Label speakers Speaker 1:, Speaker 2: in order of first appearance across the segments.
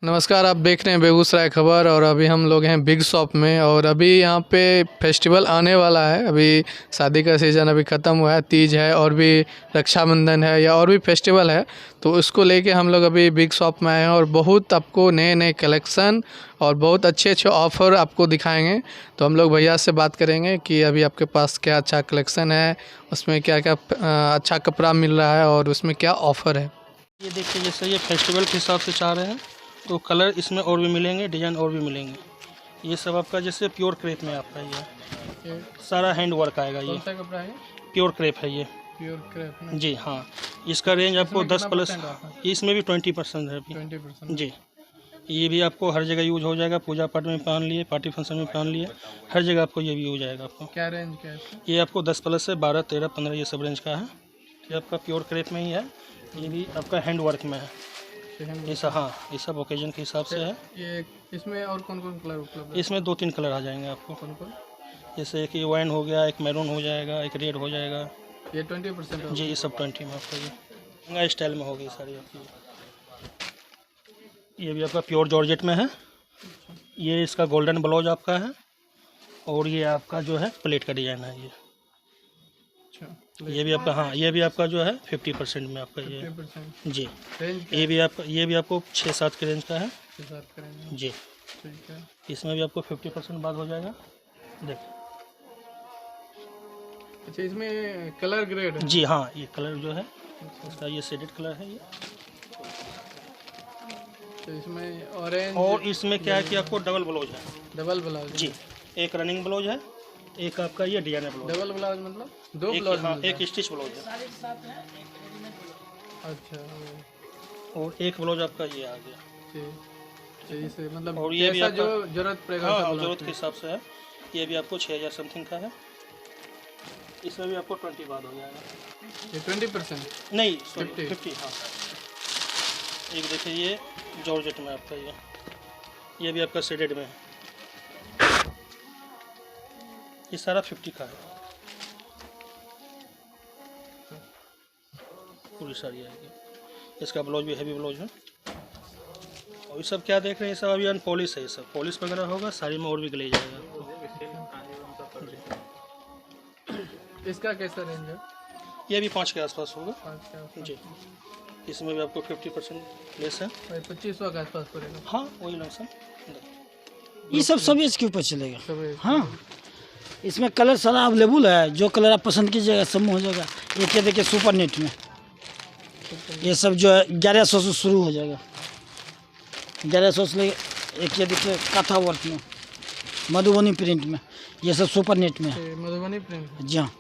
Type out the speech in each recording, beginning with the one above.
Speaker 1: नमस्कार, आप देख रहे हैं बेगूसराय खबर। और अभी हम लोग हैं बिग शॉप में। और अभी यहाँ पे फेस्टिवल आने वाला है। अभी शादी का सीज़न अभी ख़त्म हुआ है, तीज है और भी रक्षाबंधन है या और भी फेस्टिवल है, तो उसको लेके हम लोग अभी बिग शॉप में आए हैं और बहुत आपको नए नए कलेक्शन और बहुत अच्छे अच्छे ऑफ़र आपको दिखाएंगे। तो हम लोग भैया से बात करेंगे कि अभी आपके पास क्या अच्छा कलेक्शन है, उसमें क्या क्या अच्छा कपड़ा मिल रहा है और उसमें क्या ऑफ़र है।
Speaker 2: ये देखिए, जैसे ये फेस्टिवल के हिसाब से चाह रहे हैं तो कलर इसमें और भी मिलेंगे, डिज़ाइन और भी मिलेंगे। ये सब आपका जैसे प्योर क्रेप में आपका ये सारा हैंड वर्क आएगा। ये
Speaker 1: कपड़ा है?
Speaker 2: प्योर क्रेप है ये।
Speaker 1: प्योर क्रेप
Speaker 2: जी हाँ, इसका रेंज आपको 10+, इसमें भी 20% है अभी
Speaker 1: 20%।
Speaker 2: जी। ये भी आपको हर जगह यूज हो जाएगा, पूजा पाठ में पहन लिए, पार्टी फंक्शन में पहन लिए, हर जगह आपको ये भी हो जाएगा। आपको
Speaker 1: क्या रेंज क्या है?
Speaker 2: ये आपको 10+ से 12, 13, 15 ये सब रेंज का है। ये आपका प्योर क्रेप में ही है। ये भी आपका हैंड वर्क में है। ये सब, हाँ, ये सब ओकेजन के हिसाब से है।
Speaker 1: ये इसमें और कौन कौन कलर उपलब्ध है?
Speaker 2: इसमें 2-3 कलर आ जाएंगे आपको।
Speaker 1: कौन कौन?
Speaker 2: जैसे एक ये वाइन हो गया, एक मैरून हो जाएगा, एक रेड हो जाएगा।
Speaker 1: ये 20%
Speaker 2: जी, ये सब 20 में आपका ये लहंगा स्टाइल में होगी सारी आपकी। ये भी आपका प्योर जॉर्जेट में है। ये इसका गोल्डन ब्लाउज आपका है और ये आपका जो है प्लेट का डिज़ाइन है ये। ये भी आपका, हाँ, ये भी आपका जो है 50% में आपका ये
Speaker 1: 50%
Speaker 2: जी।
Speaker 1: रेंज
Speaker 2: ये भी आपको 6-7 के रेंज का है
Speaker 1: के साथ करेंगे।
Speaker 2: जी।
Speaker 1: ठीक है।
Speaker 2: इसमें भी आपको 50% बाद हो जाएगा। देख,
Speaker 1: अच्छा, इसमें कलर ग्रेड है?
Speaker 2: जी हाँ, ये कलर जो है इसका ये शेडेड कलर है ये।
Speaker 1: तो इसमें ऑरेंज
Speaker 2: और इसमें क्या है कि आपको डबल ब्लाउज है।
Speaker 1: डबल ब्लाउज
Speaker 2: जी, एक रनिंग ब्लाउज है, एक आपका ये डिजाइनर ब्लाउज।
Speaker 1: डबल ब्लाउज मतलब दो
Speaker 2: एक,
Speaker 1: ब्लाउज
Speaker 2: हाँ,
Speaker 1: मिलता
Speaker 2: एक स्टिच ब्लाउज है
Speaker 1: है? अच्छा,
Speaker 2: और एक ब्लाउज आपका ये आ गया।
Speaker 1: ठीक। तो इसे मतलब
Speaker 2: और ये भी
Speaker 1: जैसा जो
Speaker 2: आपका,
Speaker 1: जरूरत पड़ेगा
Speaker 2: हाँ,
Speaker 1: वैसा
Speaker 2: जरूरत
Speaker 1: ब्लाउज
Speaker 2: के हिसाब से है। ये भी आपको 6000 समथिंग का है। इसमें भी आपको 20 बाद हो जाएगा।
Speaker 1: ये 20%?
Speaker 2: नहीं, सॉरी,
Speaker 1: 50।
Speaker 2: 50, हाँ। एक देखिए ये जॉर्जेट में आपका ये भी आपका शेडेड में है। ये सारा 50 का है। पूरी साड़ी आएगी। इसका ब्लाउज भी हैवी ब्लाउज है। और ये सब क्या देख रहे हैं, ये सब अभी अनपॉलिश है। ये सब पॉलिश वगैरह होगा, साड़ी में और भी ग्लेज आएगा।
Speaker 1: इसका कैसा रेंज है?
Speaker 2: ये भी 5 के आसपास होगा
Speaker 1: 5 के आसपास।
Speaker 2: जी। इसमें भी आपको 50% लेस है।
Speaker 1: भाई 2500 के आसपास पड़ेगा।
Speaker 2: हाँ, वही लमसम।
Speaker 3: ये सब सभी इसके ऊपर चलेगा।
Speaker 1: सब
Speaker 3: हाँ, इसमें कलर सारा अवेलेबल है, जो कलर आप पसंद कीजिएगा सब में हो जाएगा। एक ये देखिए सुपर नेट में ये सब जो है 1100 से शुरू हो जाएगा। 1100 से लेके एक ये देखिए काथा वर्क में, मधुबनी प्रिंट में, ये सब सुपर नेट में है।
Speaker 1: ये मधुबनी प्रिंट है?
Speaker 3: जी हाँ,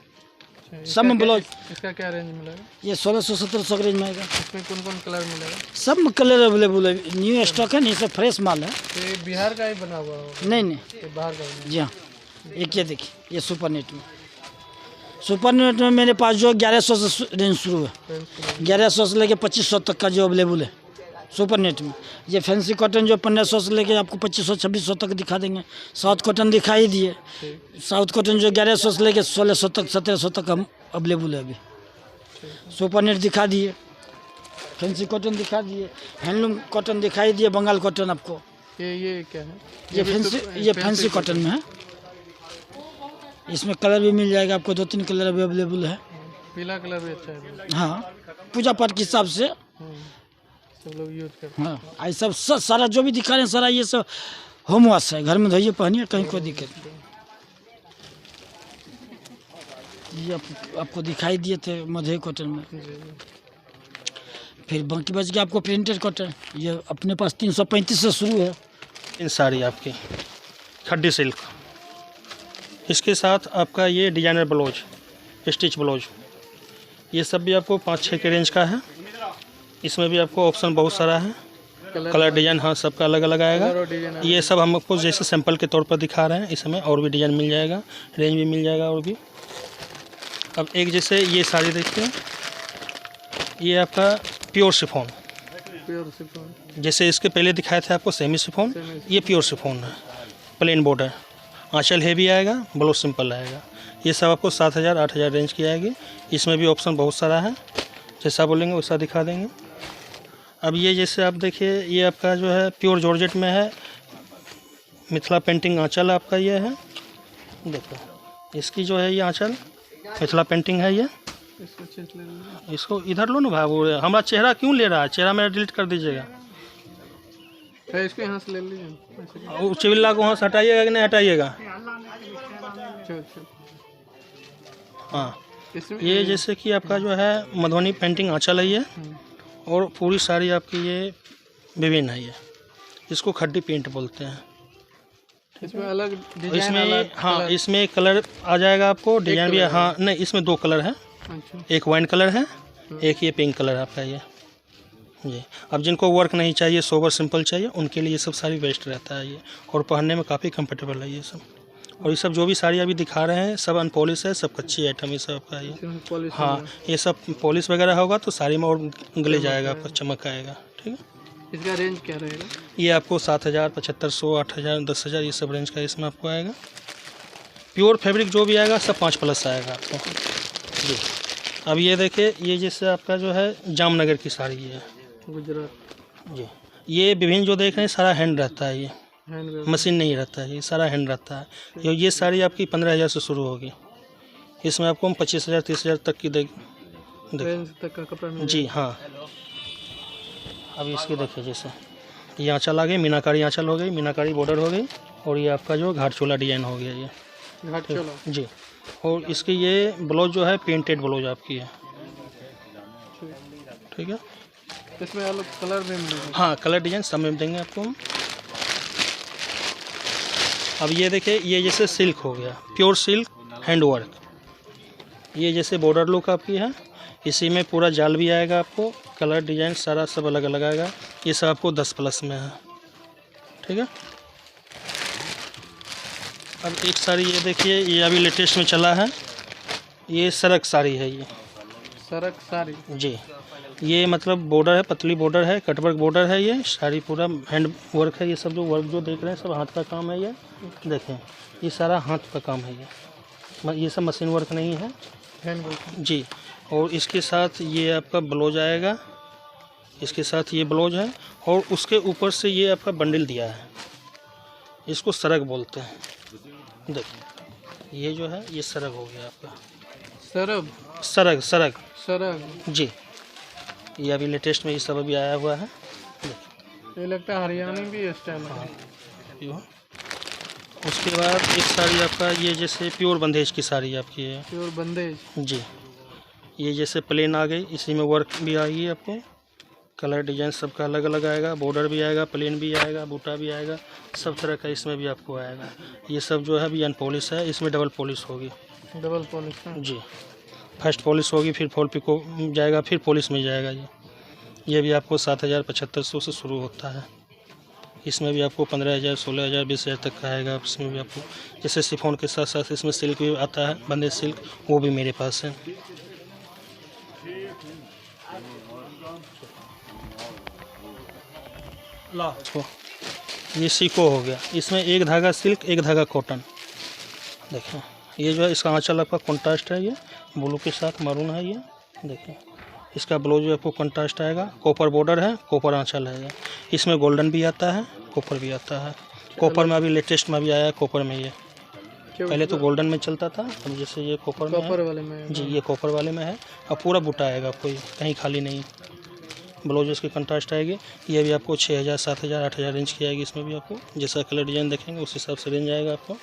Speaker 1: अच्छा,
Speaker 3: सब में ब्लाउज।
Speaker 1: इसका क्या रेंज मिलेगा?
Speaker 3: ये 1600-1700 के रेंज में आएगा।
Speaker 1: इसमें कौन कौन कलर मिलेगा?
Speaker 3: सब में कलर अवेलेबल है, न्यू स्टॉक है, नहीं सब फ्रेश माल है।
Speaker 1: तो ये बिहार का ही बना हुआ होगा?
Speaker 3: नहीं नहीं,
Speaker 1: ये बाहर का बना?
Speaker 3: जी हाँ, एक ये देखिए ये सुपर नेट में। सुपर नेट में मेरे पास जो 1100 से रेंज शुरू है। 1100 से लेके 2500 तक का जो अवेलेबल है सुपर नेट में। ये फैंसी कॉटन जो 1500 से लेके आपको 2500-2600 तक दिखा देंगे। साउथ कॉटन दिखाई दिए। साउथ कॉटन जो 1100 से लेके 1600 तक 1700 तक हम अवेलेबल है अभी। सुपर नेट दिखा दिए, फैंसी कॉटन दिखा दिए, हैंडलूम कॉटन दिखाई दिए, बंगाल कॉटन आपको।
Speaker 1: ये क्या है?
Speaker 3: ये फैंसी कॉटन में है। इसमें कलर भी मिल जाएगा आपको, 2-3 कलर अभी अवेलेबल है।
Speaker 1: पीला कलर भी अच्छा है।
Speaker 3: हाँ, पूजा पाठ के हिसाब से
Speaker 1: सब लोग यूज करते हैं।
Speaker 3: हाँ, ये सब सारा जो भी दिखा रहे हैं सारा ये सब होम वॉश है, घर में धोइए पहनिए, कहीं कोई दिक्कत नहीं। ये आपको दिखाई दिए थे मधुई कॉटन में। फिर बाकी बच गया आपको प्रिंटेड कॉटन। ये अपने पास 335 से शुरू है।
Speaker 2: इन साड़ी आपकी खड्डी सिल्क, इसके साथ आपका ये डिजाइनर ब्लाउज, स्टिच ब्लाउज, ये सब भी आपको 5-6 के रेंज का है। इसमें भी आपको ऑप्शन बहुत सारा है, कलर डिजाइन, हाँ, सबका अलग अलग आएगा। ये सब हम आपको जैसे सैंपल के तौर पर दिखा रहे हैं। इसमें और भी डिजाइन मिल जाएगा, रेंज भी मिल जाएगा और भी। अब एक जैसे ये साड़ी देखते हैं, ये आपका प्योर शिफॉन,
Speaker 1: प्योर शिफॉन।
Speaker 2: जैसे इसके पहले दिखाए थे आपको सेमी शिफॉन, ये प्योर शिफॉन है, प्लेन बॉर्डर, आंचल हेवी आएगा, ब्लाउज सिंपल आएगा। ये सब आपको 7000-8000 रेंज की आएगी। इसमें भी ऑप्शन बहुत सारा है, जैसा बोलेंगे वैसा दिखा देंगे। अब ये जैसे आप देखिए, ये आपका जो है प्योर जॉर्जेट में है, मिथिला पेंटिंग आंचल आपका ये है। देखो इसकी जो है ये आंचल मिथिला पेंटिंग है ये। इसको इधर लो ना भाई, वो हमारा चेहरा क्यों ले रहा है, चेहरा मेरा डिलीट कर दीजिएगा।
Speaker 1: इसको यहाँ से ले लीजिए।
Speaker 2: वो चिबिल्ला को वहाँ से हटाइएगा कि नहीं हटाइएगा। हाँ, ये जैसे कि आपका जो है मधुबनी पेंटिंग आंचल है ये, और पूरी साड़ी आपकी ये विभिन्न है ये, इसको खड्डी पेंट बोलते हैं।
Speaker 1: इसमें अलग डिजाइन,
Speaker 2: इसमें
Speaker 1: अलग
Speaker 2: हाँ कलर। इसमें कलर आ जाएगा आपको, डिजाइन भी। हाँ नहीं, इसमें 2 कलर है।
Speaker 1: अच्छा।
Speaker 2: एक वाइन कलर है, एक ये पिंक कलर आपका ये जी। अब जिनको वर्क नहीं चाहिए, सोबर सिंपल चाहिए, उनके लिए ये सब साड़ी बेस्ट रहता है ये, और पहनने में काफ़ी कंफर्टेबल है ये सब। और ये सब जो भी साड़ी अभी दिखा रहे हैं सब अनपॉलिश है, सब कच्ची आइटम ये सब आपका ये। हाँ, ये सब पॉलिश वगैरह होगा तो साड़ी में और गले जाएगा, आपका चमक आएगा। ठीक है।
Speaker 1: इसका रेंज क्या रहेगा?
Speaker 2: ये आपको 7,000, 7,500, 8,000, 10,000 ये सब रेंज का इसमें आपको आएगा। प्योर फैब्रिक जो भी आएगा सब 5+ आएगा आपको जी। अब ये देखिए, ये जैसे आपका जो है जामनगर की साड़ी है,
Speaker 1: गुजरात
Speaker 2: जी। ये विभिन्न जो देख रहे हैं सारा हैंड रहता है, ये
Speaker 1: हैंड
Speaker 2: मशीन नहीं रहता है, ये सारा हैंड रहता है। ये साड़ी आपकी 15,000 से शुरू होगी, इसमें आपको हम 25,000, 30,000 तक की
Speaker 1: रेंज तक का कपड़ा मिल
Speaker 2: जी। हाँ, अभी इसकी देखिए, जैसे ये आंचल आ गई, मीनाकारी आंचल हो गई, मीनाकारी बॉर्डर हो गई, और ये आपका जो घाट चोला डिजाइन हो गया ये
Speaker 1: घाट चोला
Speaker 2: जी। और इसकी ये ब्लाउज जो है पेंटेड ब्लाउज आपकी है। ठीक है।
Speaker 1: इसमें अलग कलर भी मिलेगा?
Speaker 2: हाँ, कलर डिजाइन सब में देंगे आपको हम। अब ये देखिए, ये जैसे सिल्क हो गया, प्योर सिल्क हैंड वर्क, ये जैसे बॉर्डर लुक आपकी है, इसी में पूरा जाल भी आएगा आपको, कलर डिजाइन सारा सब अलग अलग आएगा। ये सब आपको 10+ में है। ठीक है। अब एक साड़ी ये देखिए, ये अभी लेटेस्ट में चला है, ये सरक साड़ी है ये।
Speaker 1: सरक साड़ी
Speaker 2: जी। ये मतलब बॉर्डर है, पतली बॉर्डर है, कटवर्क बॉर्डर है, ये साड़ी पूरा हैंड वर्क है। ये सब जो वर्क जो देख रहे हैं सब हाथ का काम है ये। देखें, ये सारा हाथ का काम है ये सब मशीन वर्क नहीं है,
Speaker 1: हैंड वर्क
Speaker 2: जी। और इसके साथ ये आपका ब्लाउज आएगा, इसके साथ ये ब्लाउज है, और उसके ऊपर से ये आपका बंडल दिया है, इसको सरक बोलते हैं। देखिए, ये जो है ये सरक हो गया आपका,
Speaker 1: सरब
Speaker 2: सरक सरक
Speaker 1: सरग
Speaker 2: जी। ये अभी लेटेस्ट में ये सब अभी आया हुआ है।
Speaker 1: ये लगता है हरियाणवी भी स्टाइल है।
Speaker 2: उसके बाद एक साड़ी आपका ये जैसे प्योर बंदेज की साड़ी आपकी है,
Speaker 1: प्योर बंदेज
Speaker 2: जी। ये जैसे प्लेन आ गई, इसी में वर्क भी आएगी आपको, कलर डिजाइन सबका अलग अलग आएगा, बॉर्डर भी आएगा, प्लेन भी आएगा, बूटा भी आएगा, सब तरह का इसमें भी आपको आएगा। ये सब जो है अभी अनपॉलिश है, इसमें डबल पॉलिश होगी।
Speaker 1: डबल पॉलिश
Speaker 2: जी। फर्स्ट पॉलिश होगी, फिर फॉल पिको जाएगा, फिर पॉलिश में जाएगा ये भी आपको 7,000, 7,500 से शुरू होता है। इसमें भी आपको 15,000, 16,000, 20,000 तक का आएगा। इसमें भी आपको जैसे शिफॉन के साथ साथ इसमें सिल्क भी आता है, बंदेज सिल्क, वो भी मेरे पास है। ये सीको हो गया, इसमें एक धागा सिल्क, एक धागा कॉटन। देखें, ये जो है इसका आंचल आपका कॉन्ट्रास्ट है, ये ब्लू के साथ मरून है ये। देखें, इसका ब्लाउज जो आपको कॉन्ट्रास्ट आएगा, कॉपर बॉर्डर है, कॉपर आंचल है ये। इसमें गोल्डन भी आता है, कॉपर भी आता है। कॉपर में अभी लेटेस्ट में भी आया है कॉपर में ये, पहले तो गोल्डन में चलता था, अब जैसे ये कॉपर
Speaker 1: वाले में
Speaker 2: जी, ये कॉपर वाले में है। अब पूरा बूटा आएगा आपको, कहीं खाली नहीं। ब्लाउज इसकी कंट्रास्ट आएगी, ये भी आपको 6,000, 7,000, 8,000 रेंज की आएगी। इसमें भी आपको जैसा कलर डिजाइन देखेंगे उस हिसाब से रेंज आएगा आपको।